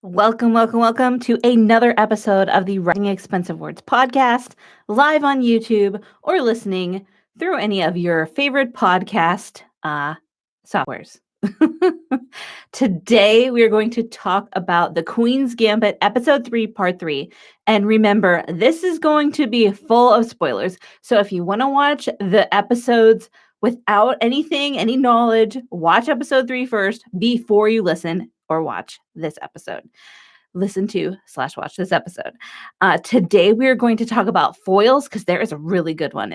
Welcome, welcome, welcome to another episode of the Writing Expensive Words podcast, live on YouTube or listening through any of your favorite podcast softwares. Today, we are going to talk about The Queen's Gambit, Episode 3, Part 3. And remember, this is going to be full of spoilers. So if you want to watch the episodes without any knowledge, watch Episode 3 first before you listen or watch this episode. Listen to / watch this episode. Today, we are going to talk about foils because there is a really good one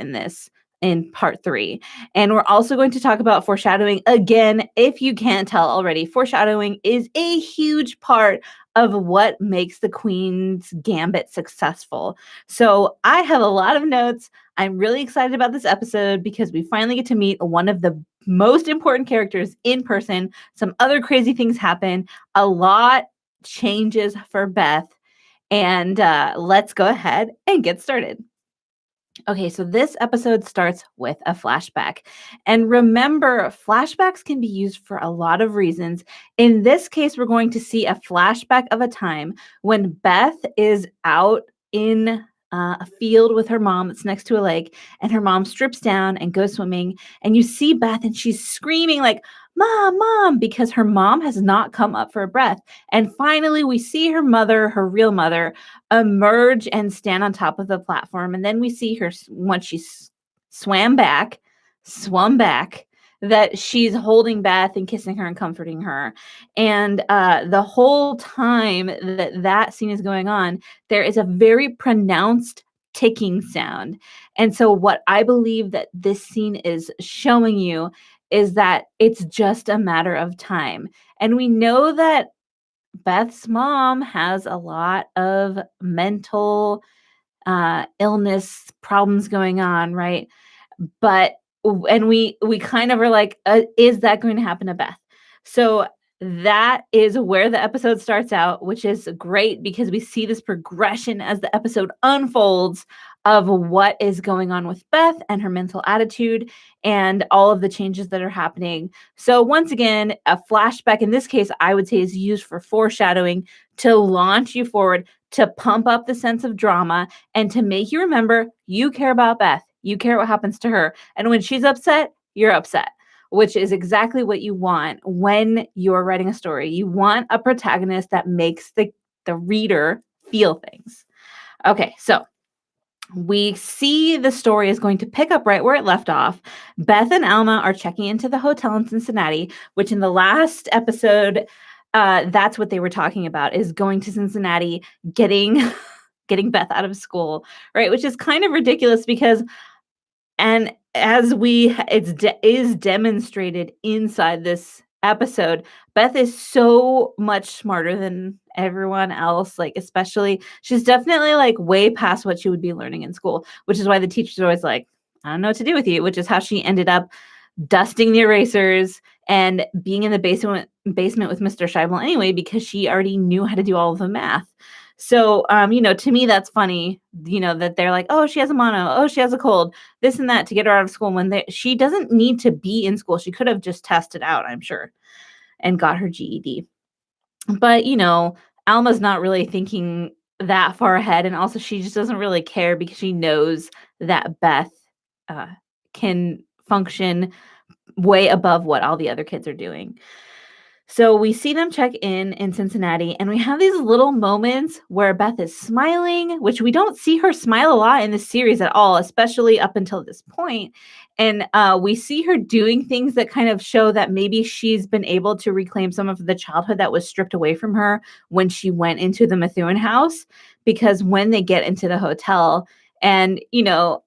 in part 3. And we're also going to talk about foreshadowing again. If you can't tell already, foreshadowing is a huge part of what makes the Queen's Gambit successful. So I have a lot of notes. I'm really excited about this episode because we finally get to meet one of the most important characters in person. Some other crazy things happen. A lot changes for Beth. And let's go ahead and get started. Okay, so this episode starts with a flashback. And remember, flashbacks can be used for a lot of reasons. In this case, we're going to see a flashback of a time when Beth is out in a field with her mom that's next to a lake, and her mom strips down and goes swimming. And you see Beth, and she's screaming like, "Mom, Mom," because her mom has not come up for a breath. And finally, we see her mother, her real mother, emerge and stand on top of the platform. And then we see her once she swam back, that she's holding Beth and kissing her and comforting her. And the whole time that scene is going on, there is a very pronounced ticking sound. And so what I believe that this scene is showing you is that it's just a matter of time. And we know that Beth's mom has a lot of mental illness problems going on, right? But and we kind of are like, is that going to happen to Beth? So that is where the episode starts out, which is great because we see this progression as the episode unfolds of what is going on with Beth and her mental attitude and all of the changes that are happening. So once again, a flashback in this case, I would say, is used for foreshadowing to launch you forward, to pump up the sense of drama, and to make you remember you care about Beth. You care what happens to her. And when she's upset, you're upset, which is exactly what you want when you're writing a story. You want a protagonist that makes the reader feel things. Okay, so we see the story is going to pick up right where it left off. Beth and Alma are checking into the hotel in Cincinnati, which in the last episode, that's what they were talking about, is going to Cincinnati, getting Beth out of school, right? Which is kind of ridiculous because, and as is demonstrated inside this episode, Beth is so much smarter than everyone else. Like, especially, she's definitely like way past what she would be learning in school, which is why the teacher's always like, "I don't know what to do with you," which is how she ended up dusting the erasers and being in the basement with Mr. Scheibel anyway, because she already knew how to do all of the math. So, to me, that's funny, that they're like, "Oh, she has a mono. Oh, she has a cold, this and that," to get her out of school when she doesn't need to be in school. She could have just tested out, I'm sure, and got her GED. But, Alma's not really thinking that far ahead. And also, she just doesn't really care because she knows that Beth can function way above what all the other kids are doing. So we see them check in Cincinnati, and we have these little moments where Beth is smiling, which we don't see her smile a lot in this series at all, especially up until this point. And we see her doing things that kind of show that maybe she's been able to reclaim some of the childhood that was stripped away from her when she went into the Methuen house. Because when they get into the hotel, and,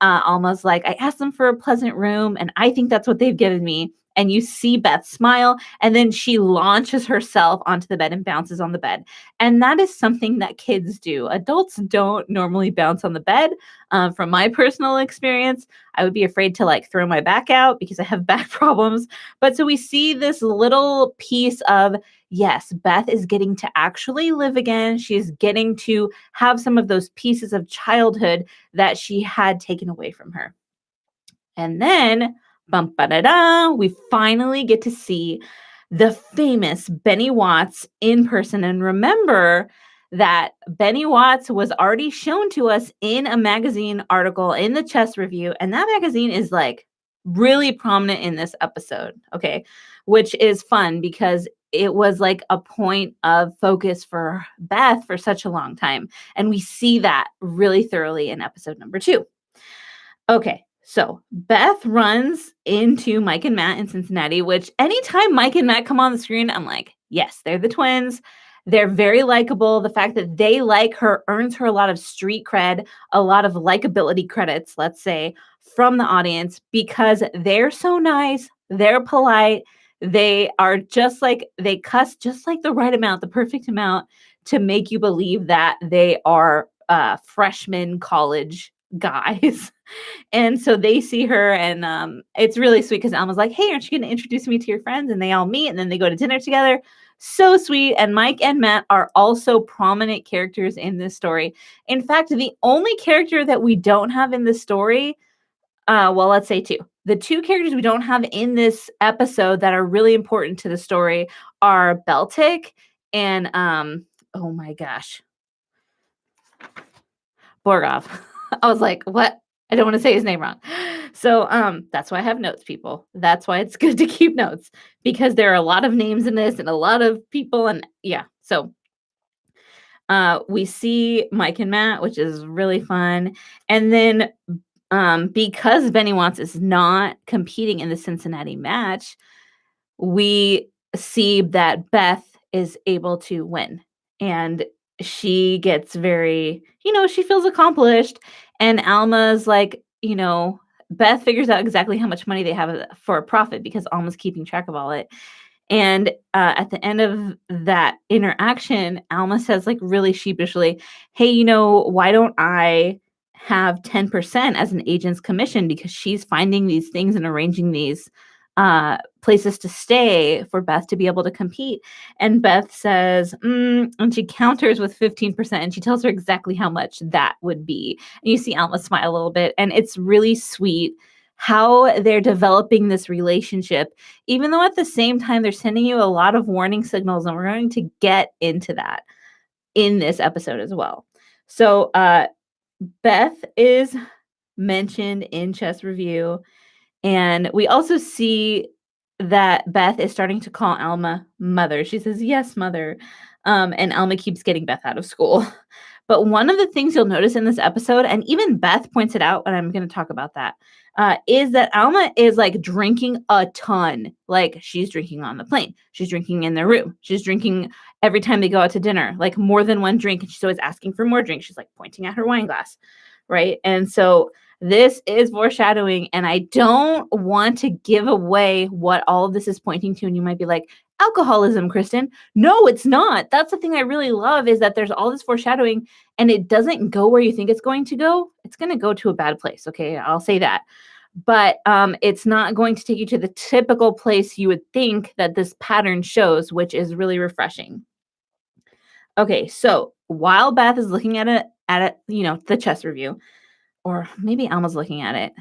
Alma's like, "I asked them for a pleasant room, and I think that's what they've given me." And you see Beth smile, and then she launches herself onto the bed and bounces on the bed. And that is something that kids do. Adults don't normally bounce on the bed. From my personal experience, I would be afraid to like throw my back out because I have back problems. But so we see this little piece of, yes, Beth is getting to actually live again. She's getting to have some of those pieces of childhood that she had taken away from her. And then, bum, ba-da-da, we finally get to see the famous Benny Watts in person. And remember that Benny Watts was already shown to us in a magazine article in the Chess Review, and that magazine is like really prominent in this episode, okay? Which is fun because it was like a point of focus for Beth for such a long time. And we see that really thoroughly in episode number 2. Okay, so Beth runs into Mike and Matt in Cincinnati, which anytime Mike and Matt come on the screen, I'm like, yes, they're the twins. They're very likable. The fact that they like her earns her a lot of street cred, a lot of likability credits, let's say, from the audience because they're so nice, they're polite, they are just like, they cuss just like the right amount, the perfect amount to make you believe that they are freshman college guys. And so they see her, and it's really sweet because Alma's like, hey, aren't you going to introduce me to your friends? And they all meet, and then they go to dinner together. So sweet. And Mike and Matt are also prominent characters in this story. In fact, the only character that we don't have in this story, well, let's say 2. The 2 characters we don't have in this episode that are really important to the story are Beltic and, oh my gosh, Borgov. I was like, what? I don't want to say his name wrong. So that's why I have notes, people. That's why it's good to keep notes because there are a lot of names in this and a lot of people. And yeah, so we see Mike and Matt, which is really fun. And then because Benny Watts is not competing in the Cincinnati match, we see that Beth is able to win. And she gets very, she feels accomplished. And Alma's like, Beth figures out exactly how much money they have for a profit because Alma's keeping track of all it. And at the end of that interaction, Alma says, like, really sheepishly, hey, why don't I have 10% as an agent's commission because she's finding these things and arranging these places to stay for Beth to be able to compete. And Beth says, and she counters with 15%, and she tells her exactly how much that would be. And you see Alma smile a little bit, and it's really sweet how they're developing this relationship, even though at the same time they're sending you a lot of warning signals, and we're going to get into that in this episode as well. So Beth is mentioned in Chess Review, and we also see that Beth is starting to call Alma mother. She says, yes, mother. And Alma keeps getting Beth out of school. But one of the things you'll notice in this episode, and even Beth points it out, and I'm going to talk about that, is that Alma is like drinking a ton. Like she's drinking on the plane. She's drinking in their room. She's drinking every time they go out to dinner, like more than one drink. And she's always asking for more drinks. She's like pointing at her wine glass. Right. And so this is foreshadowing, and I don't want to give away what all of this is pointing to. And you might be like, alcoholism, Kristen. No, it's not. That's the thing I really love is that there's all this foreshadowing and it doesn't go where you think it's going to go. It's going to go to a bad place. Okay, I'll say that. But it's not going to take you to the typical place you would think that this pattern shows, which is really refreshing. Okay, so while Beth is looking at it, the Chess Review, or maybe Alma's looking at it.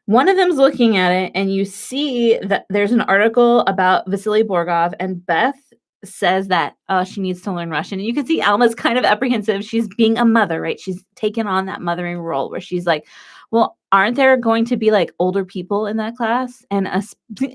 One of them's looking at it, and you see that there's an article about Vasily Borgov, and Beth says that she needs to learn Russian. And you can see Alma's kind of apprehensive. She's being a mother, right? She's taken on that mothering role where she's like, well, aren't there going to be like older people in that class? And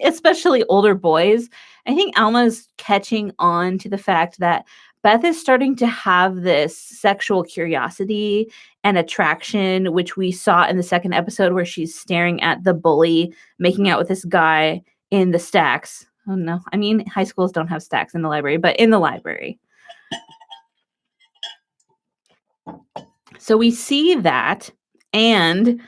especially older boys. I think Alma's catching on to the fact that Beth is starting to have this sexual curiosity and attraction, which we saw in the second episode where she's staring at the bully making out with this guy in the stacks. Oh, no. I mean, high schools don't have stacks in the library, but in the library. So we see that. And,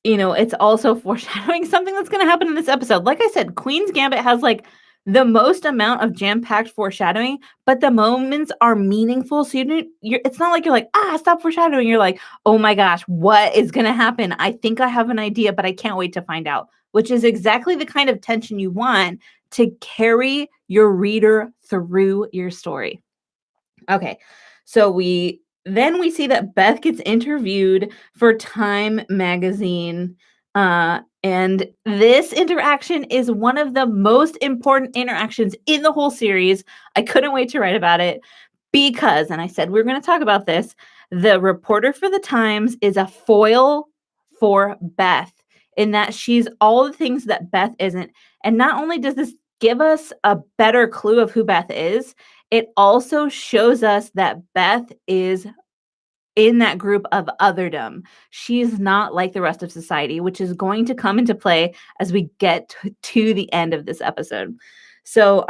it's also foreshadowing something that's going to happen in this episode. Like I said, Queen's Gambit has like the most amount of jam-packed foreshadowing, but the moments are meaningful. So it's not like you're like, stop foreshadowing. You're like, oh my gosh, what is going to happen? I think I have an idea, but I can't wait to find out, which is exactly the kind of tension you want to carry your reader through your story. Okay, so we see that Beth gets interviewed for Time magazine And this interaction is one of the most important interactions in the whole series. I couldn't wait to write about it because, and I said we are going to talk about this, the reporter for the Times is a foil for Beth in that she's all the things that Beth isn't. And not only does this give us a better clue of who Beth is, it also shows us that Beth is in that group of otherdom. She's not like the rest of society, which is going to come into play as we get to the end of this episode. So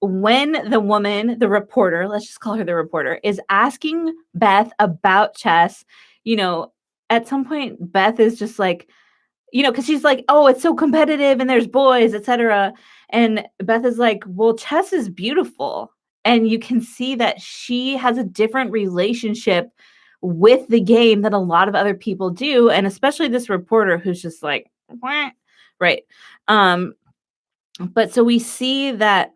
when the woman, the reporter, let's just call her the reporter, is asking Beth about chess, at some point Beth is just like, because she's like, oh, it's so competitive and there's boys, etc. And Beth is like, well, chess is beautiful. And you can see that she has a different relationship with the game than a lot of other people do. And especially this reporter who's just like, wah. Right. But so we see that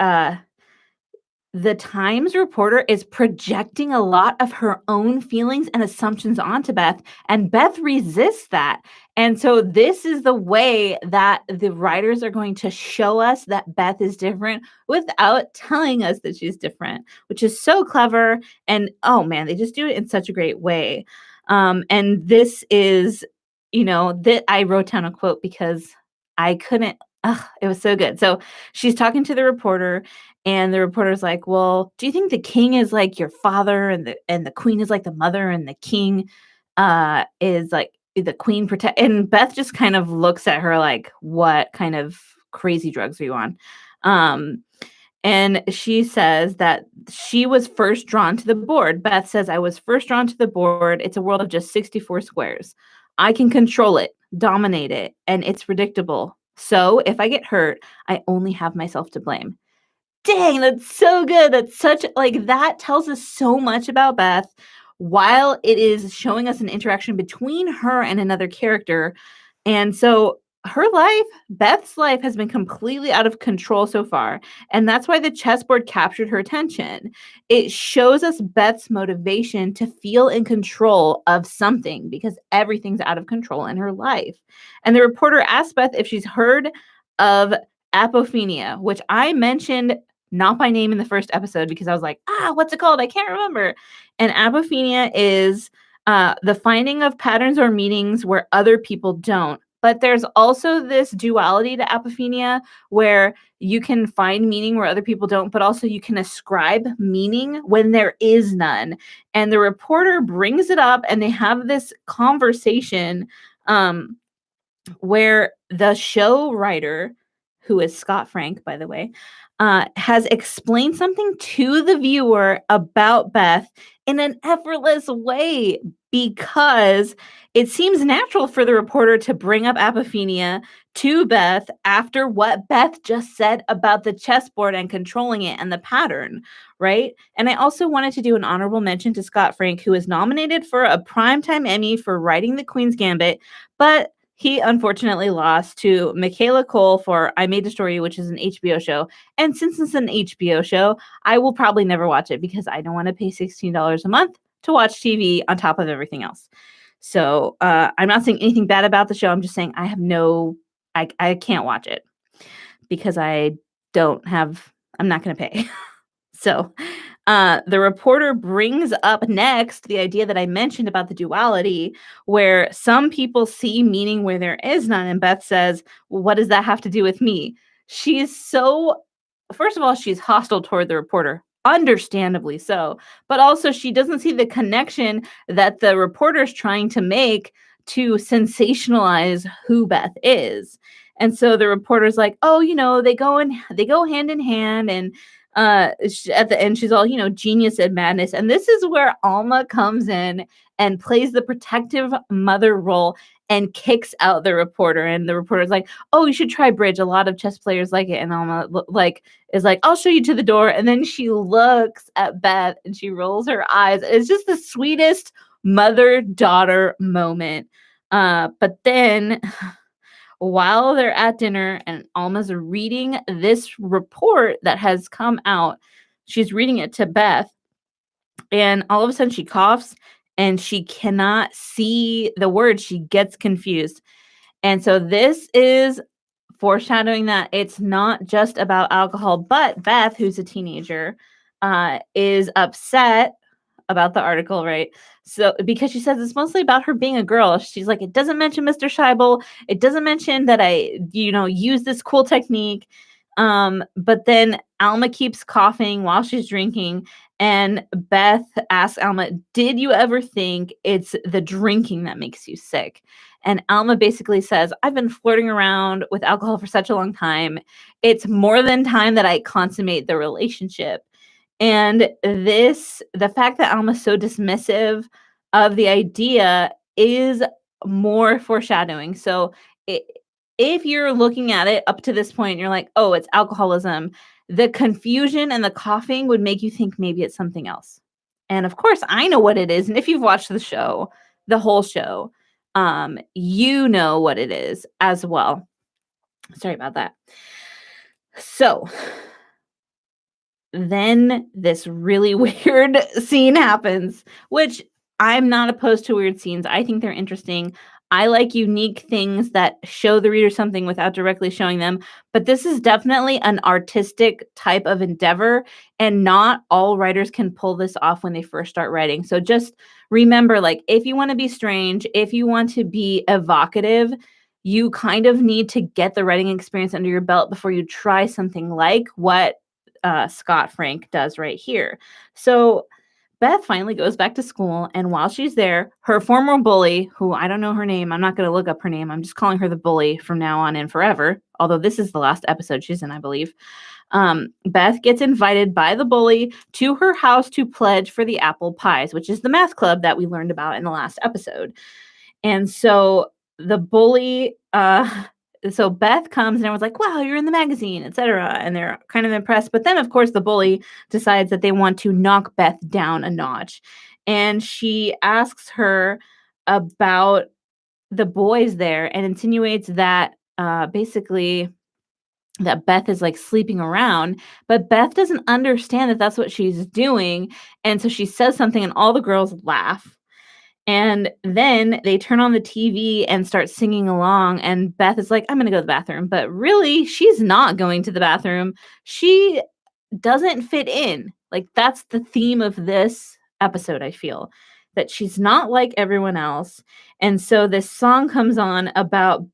the Times reporter is projecting a lot of her own feelings and assumptions onto Beth, and Beth resists that. And so this is the way that the writers are going to show us that Beth is different without telling us that she's different, which is so clever. And oh man, they just do it in such a great way. And this is, that I wrote down a quote because I couldn't. It was so good. So she's talking to the reporter, and the reporter's like, "Well, do you think the king is like your father, and the queen is like the mother, and the king is like the queen protect?" And Beth just kind of looks at her like, "What kind of crazy drugs are you on?" Um, and she says that she was first drawn to the board. Beth says, "I was first drawn to the board. It's a world of just 64 squares. I can control it, dominate it, and it's predictable. So if I get hurt, I only have myself to blame." Dang, that's so good. That's such like that tells us so much about Beth while it is showing us an interaction between her and another character. And so Beth's life has been completely out of control so far. And that's why the chessboard captured her attention. It shows us Beth's motivation to feel in control of something because everything's out of control in her life. And the reporter asked Beth if she's heard of apophenia, which I mentioned not by name in the first episode because I was like, what's it called? I can't remember. And apophenia is the finding of patterns or meanings where other people don't. But there's also this duality to apophenia where you can find meaning where other people don't, but also you can ascribe meaning when there is none. And the reporter brings it up and they have this conversation where the show writer, who is Scott Frank, by the way, has explained something to the viewer about Beth in an effortless way because it seems natural for the reporter to bring up apophenia to Beth after what Beth just said about the chessboard and controlling it and the pattern, right? And I also wanted to do an honorable mention to Scott Frank, who is nominated for a Primetime Emmy for writing The Queen's Gambit, but he unfortunately lost to Michaela Cole for I May Destroy You, which is an HBO show. And since it's an HBO show, I will probably never watch it because I don't want to pay $16 a month to watch TV on top of everything else. So I'm not saying anything bad about the show. I'm just saying I can't watch it because I'm not going to pay. So the reporter brings up next the idea that I mentioned about the duality, where some people see meaning where there is none. And Beth says, well, what does that have to do with me? First of all, she's hostile toward the reporter, understandably so. But also, she doesn't see the connection that the reporter is trying to make to sensationalize who Beth is. And so the reporter's like, oh, they go hand in hand, and at the end she's all, genius and madness. And this is where Alma comes in and plays the protective mother role and kicks out the reporter. And the reporter's like, oh, you should try bridge, a lot of chess players like it. And Alma is like, I'll show you to the door. And then she looks at Beth and she rolls her eyes. It's just the sweetest mother-daughter moment. But then while they're at dinner and Alma's reading this report that has come out, she's reading it to Beth, and all of a sudden she coughs and she cannot see the words. She gets confused. And so this is foreshadowing that it's not just about alcohol, but Beth, who's a teenager, is upset about the article, right? So because she says it's mostly about her being a girl. She's like, it doesn't mention Mr. Scheibel. It doesn't mention that I, use this cool technique. But then Alma keeps coughing while she's drinking, and Beth asks Alma, "Did you ever think it's the drinking that makes you sick?" And Alma basically says, "I've been flirting around with alcohol for such a long time. It's more than time that I consummate the relationship." And the fact that Alma's so dismissive of the idea is more foreshadowing. So I if you're looking at it up to this point, you're like, "Oh, it's alcoholism." The confusion and the coughing would make you think maybe it's something else. And of course, I know what it is. And if you've watched the show, the whole show, you know what it is as well. Sorry about that. So then this really weird scene happens, which I'm not opposed to weird scenes. I think they're interesting. I like unique things that show the reader something without directly showing them. But this is definitely an artistic type of endeavor, and not all writers can pull this off when they first start writing. So just remember, like, if you want to be strange, if you want to be evocative, you kind of need to get the writing experience under your belt before you try something like what Scott Frank does right here. So Beth finally goes back to school, and while she's there, her former bully, who I don't know her name, I'm not going to look up her name, I'm just calling her the bully from now on and forever, although this is the last episode she's in, I believe. Beth gets invited by the bully to her house to pledge for the apple pies, which is the math club that we learned about in the last episode. And so the bully, so Beth comes and everyone's like, "Wow, you're in the magazine," etc. And they're kind of impressed. But then, of course, the bully decides that they want to knock Beth down a notch. And she asks her about the boys there and insinuates that basically that Beth is like sleeping around, but Beth doesn't understand that that's what she's doing. And so she says something, and all the girls laugh. And then they turn on the TV and start singing along, and Beth is like, "I'm gonna go to the bathroom." But really, she's not going to the bathroom. She doesn't fit in. Like, that's the theme of this episode, I feel, that she's not like everyone else. And so this song comes on about,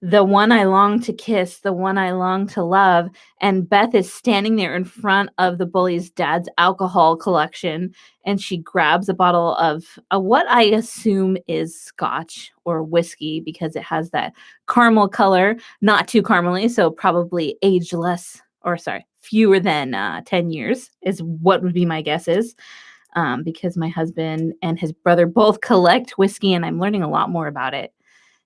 the one I long to kiss, the one I long to love. And Beth is standing there in front of the bully's dad's alcohol collection, and she grabs a bottle of what I assume is scotch or whiskey, because it has that caramel color, not too caramely, so probably aged less, or sorry, fewer than 10 years is what would be my guesses, because my husband and his brother both collect whiskey, and I'm learning a lot more about it.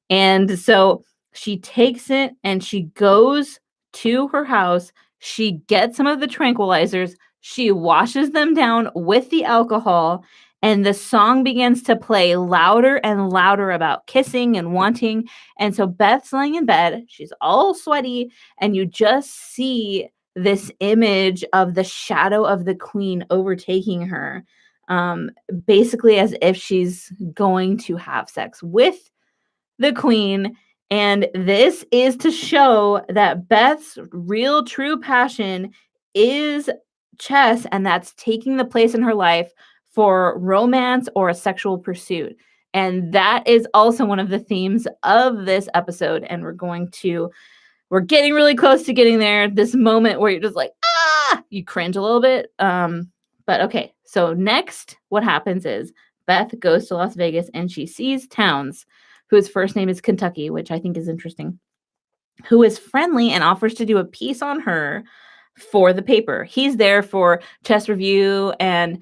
And so she takes it and she goes to her house. She gets some of the tranquilizers. She washes them down with the alcohol. And the song begins to play louder and louder about kissing and wanting. And so Beth's laying in bed. She's all sweaty. And you just see this image of the shadow of the queen overtaking her, basically as if she's going to have sex with the queen. And this is to show that Beth's real true passion is chess, and that's taking the place in her life for romance or a sexual pursuit. And that is also one of the themes of this episode. And we're getting really close to getting there. This moment where you're just like, you cringe a little bit. But okay. So next, what happens is Beth goes to Las Vegas and she sees Towns, whose first name is Kentucky, which I think is interesting, who is friendly and offers to do a piece on her for the paper. He's there for chess review, and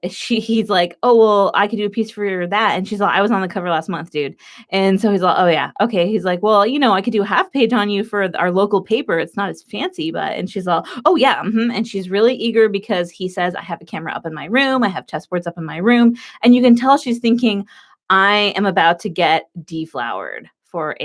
he's like, "Oh, well, I could do a piece for that." And she's like, "I was on the cover last month, dude." And so he's like, "Oh yeah, okay." He's like, "Well, I could do a half page on you for our local paper. It's not as fancy, but." And she's like, "Oh yeah." And she's really eager because he says, "I have a camera up in my room. I have chessboards up in my room." And you can tell she's thinking, I am about to get deflowered for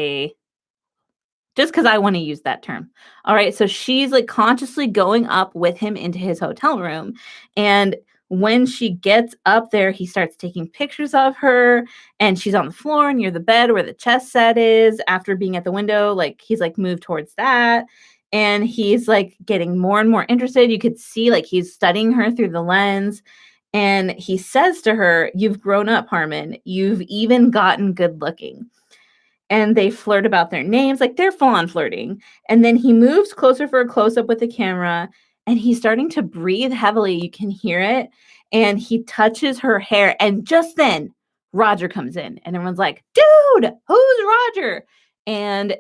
just because I want to use that term. All right. So she's like consciously going up with him into his hotel room. And when she gets up there, he starts taking pictures of her, and she's on the floor near the bed where the chess set is. After being at the window, like he's like moved towards that, and he's like getting more and more interested. You could see like he's studying her through the lens, and he says to her, "You've grown up, Harmon. You've even gotten good looking." And they flirt about their names, like they're full on flirting. And then he moves closer for a close up with the camera, and he's starting to breathe heavily. You can hear it. And he touches her hair. And just then, Roger comes in, and everyone's like, "Dude, who's Roger?" And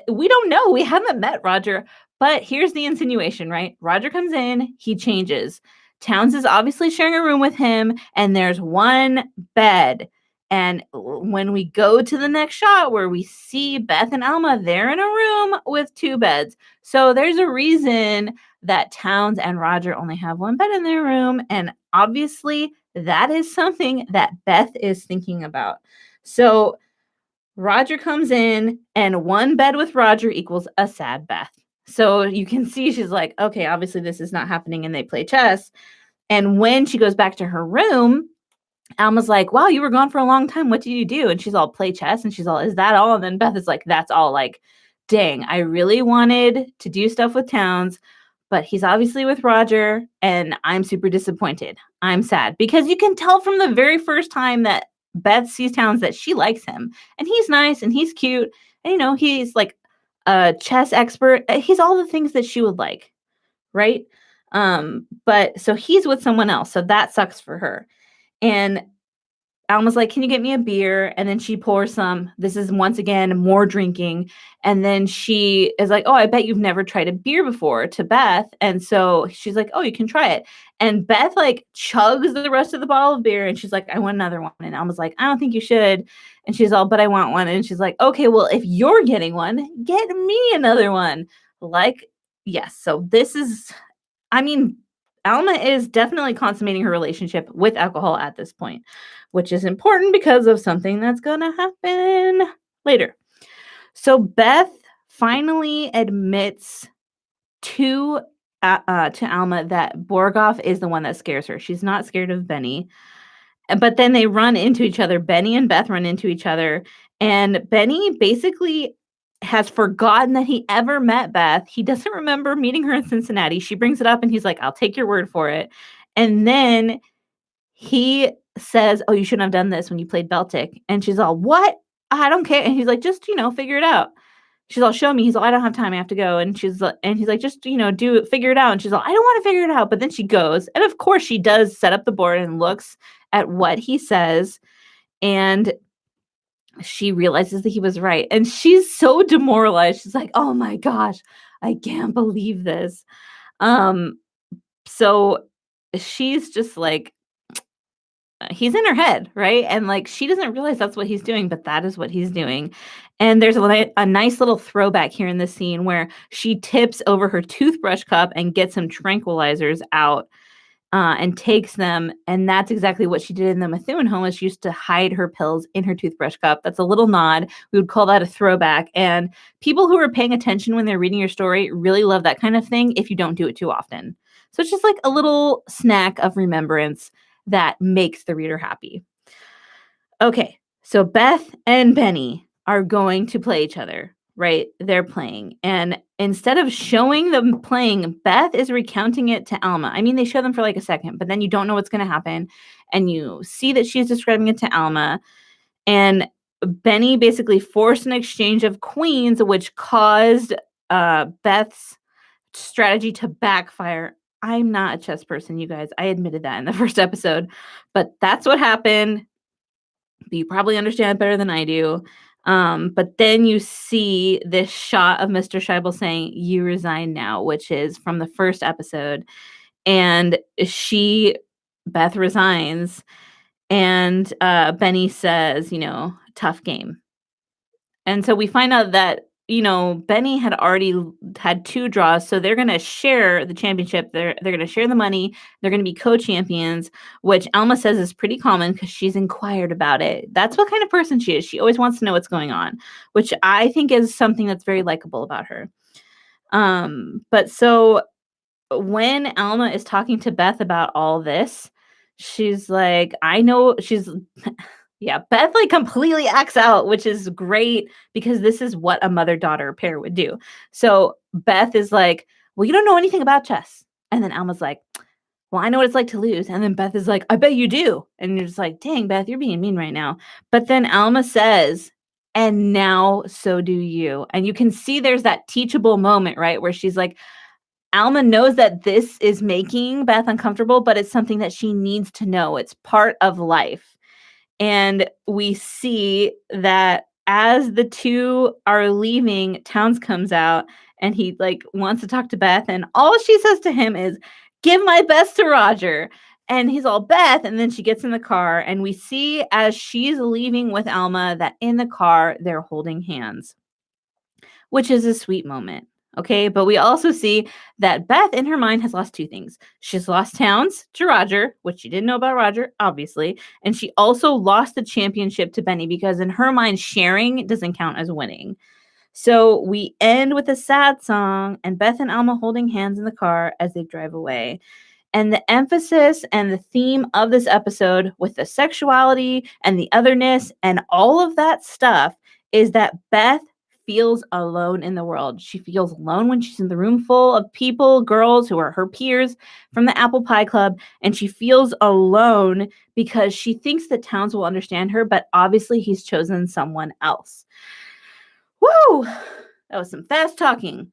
we don't know. We haven't met Roger, but here's the insinuation, right? Roger comes in, he changes. Towns is obviously sharing a room with him, and there's one bed. And when we go to the next shot where we see Beth and Alma, they're in a room with two beds. So there's a reason that Towns and Roger only have one bed in their room. And obviously, that is something that Beth is thinking about. So Roger comes in, and one bed with Roger equals a sad Beth. So you can see she's like, okay, obviously this is not happening, and they play chess. And when she goes back to her room, Alma's like, "Wow, you were gone for a long time. What did you do?" And she's all, "Play chess." And she's all, "Is that all?" And then Beth is like, "That's all." Like, dang, I really wanted to do stuff with Towns, but he's obviously with Roger, and I'm super disappointed. I'm sad because you can tell from the very first time that Beth sees Towns that she likes him, and he's nice and he's cute. And, he's like a chess expert. He's all the things that she would like, right? But so he's with someone else. So that sucks for her. And Alma's like, "Can you get me a beer?" And then she pours some. This is once again more drinking. And then she is like, "Oh, I bet you've never tried a beer before," to Beth. And so she's like, "Oh, you can try it." And Beth like chugs the rest of the bottle of beer, and she's like, "I want another one." And Alma's like, "I don't think you should." And she's all, "But I want one." And she's like, "Okay, well, if you're getting one, get me another one." Like, yes. So this is, I mean, Alma is definitely consummating her relationship with alcohol at this point, which is important because of something that's going to happen later. So Beth finally admits to Alma that Borgoff is the one that scares her. She's not scared of Benny. But then they run into each other. Benny and Beth run into each other. And Benny basically has forgotten that he ever met Beth. He doesn't remember meeting her in Cincinnati. She brings it up, and he's like, "I'll take your word for it." And then he says, "Oh, you shouldn't have done this when you played Beltic." And she's all, "What? I don't care." And he's like, "Just, figure it out." She's all, "Show me." He's all, "I don't have time. I have to go." And he's like, "Just, do it, figure it out." And she's all, "I don't want to figure it out." But then she goes. And of course she does set up the board and looks at what he says. And she realizes that he was right. And she's so demoralized. She's like, "Oh my gosh, I can't believe this." So she's just like, he's in her head, right? And like she doesn't realize that's what he's doing, but that is what he's doing. And there's a nice little throwback here in this scene where she tips over her toothbrush cup and gets some tranquilizers out, and takes them. And that's exactly what she did in the Methuen home, is she used to hide her pills in her toothbrush cup. That's a little nod. We would call that a throwback. And people who are paying attention when they're reading your story really love that kind of thing if you don't do it too often. So it's just like a little snack of remembrance that makes the reader happy. Okay, so Beth and Benny are going to play each other, right? They're playing. And instead of showing them playing, Beth is recounting it to Alma. I mean, they show them for like a second, but then you don't know what's going to happen. And you see that she's describing it to Alma. And Benny basically forced an exchange of queens, which caused Beth's strategy to backfire. I'm not a chess person, you guys. I admitted that in the first episode, but that's what happened. You probably understand better than I do. But then you see this shot of Mr. Scheibel saying, "You resign now," which is from the first episode. And Beth resigns. And Benny says, "Tough game." And so we find out that, Benny had already had 2 draws, so they're gonna share the championship. They're gonna share the money. They're gonna be co-champions, which Alma says is pretty common because she's inquired about it. That's what kind of person she is. She always wants to know what's going on, which I think is something that's very likable about her. But so when Alma is talking to Beth about all this, she's like, I know she's yeah, Beth like completely acts out, which is great because this is what a mother-daughter pair would do. So Beth is like, well, you don't know anything about chess. And then Alma's like, well, I know what it's like to lose. And then Beth is like, I bet you do. And you're just like, dang, Beth, you're being mean right now. But then Alma says, and now so do you. And you can see there's that teachable moment, right? Where she's like, Alma knows that this is making Beth uncomfortable, but it's something that she needs to know. It's part of life. And we see that as the two are leaving, Towns comes out and he like wants to talk to Beth. And all she says to him is, give my best to Roger. And he's all, Beth. And then she gets in the car. And we see as she's leaving with Alma that in the car, they're holding hands, which is a sweet moment. Okay. But we also see that Beth in her mind has lost two things. She's lost Towns to Roger, which she didn't know about Roger, obviously. And she also lost the championship to Benny because in her mind, sharing doesn't count as winning. So we end with a sad song and Beth and Alma holding hands in the car as they drive away. And the emphasis and the theme of this episode with the sexuality and the otherness and all of that stuff is that Beth feels alone in the world. She feels alone when she's in the room full of people, girls who are her peers from the Apple Pie Club. And she feels alone because she thinks that Towns will understand her, but obviously he's chosen someone else. Woo! That was some fast talking.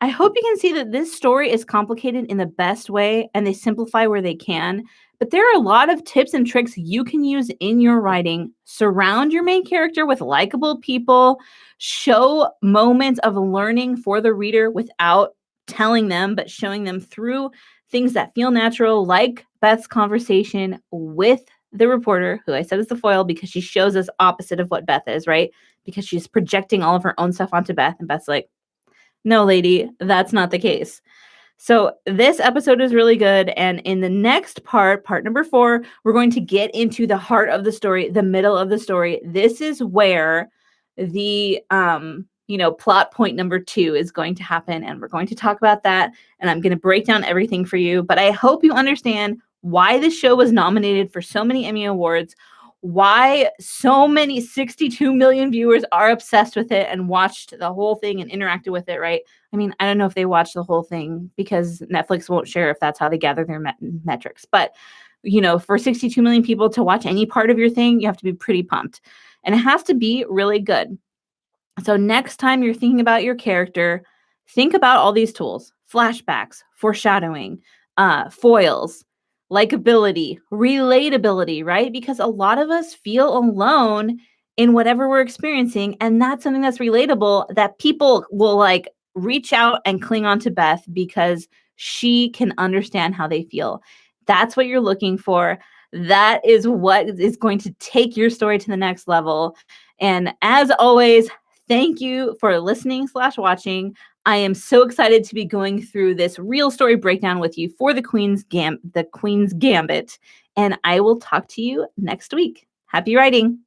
I hope you can see that this story is complicated in the best way and they simplify where they can. But there are a lot of tips and tricks you can use in your writing. Surround your main character with likable people. Show moments of learning for the reader without telling them, but showing them through things that feel natural, like Beth's conversation with the reporter, who I said is the foil because she shows us opposite of what Beth is, right? Because she's projecting all of her own stuff onto Beth, and Beth's like, no, lady, that's not the case. So this episode is really good. And in the next part number 4, we're going to get into the heart of the story, the middle of the story. This is where the, plot point number 2 is going to happen. And we're going to talk about that. And I'm going to break down everything for you. But I hope you understand why this show was nominated for so many Emmy Awards, why so many 62 million viewers are obsessed with it and watched the whole thing and interacted with it, right? I mean, I don't know if they watched the whole thing because Netflix won't share if that's how they gather their metrics. But, for 62 million people to watch any part of your thing, you have to be pretty pumped. And it has to be really good. So next time you're thinking about your character, think about all these tools: flashbacks, foreshadowing, foils, likability, relatability, right? Because a lot of us feel alone in whatever we're experiencing. And that's something that's relatable that people will like reach out and cling on to Beth because she can understand how they feel. That's what you're looking for. That is what is going to take your story to the next level. And as always, thank you for listening/watching. I am so excited to be going through this real story breakdown with you for the Queen's Gambit, and I will talk to you next week. Happy writing.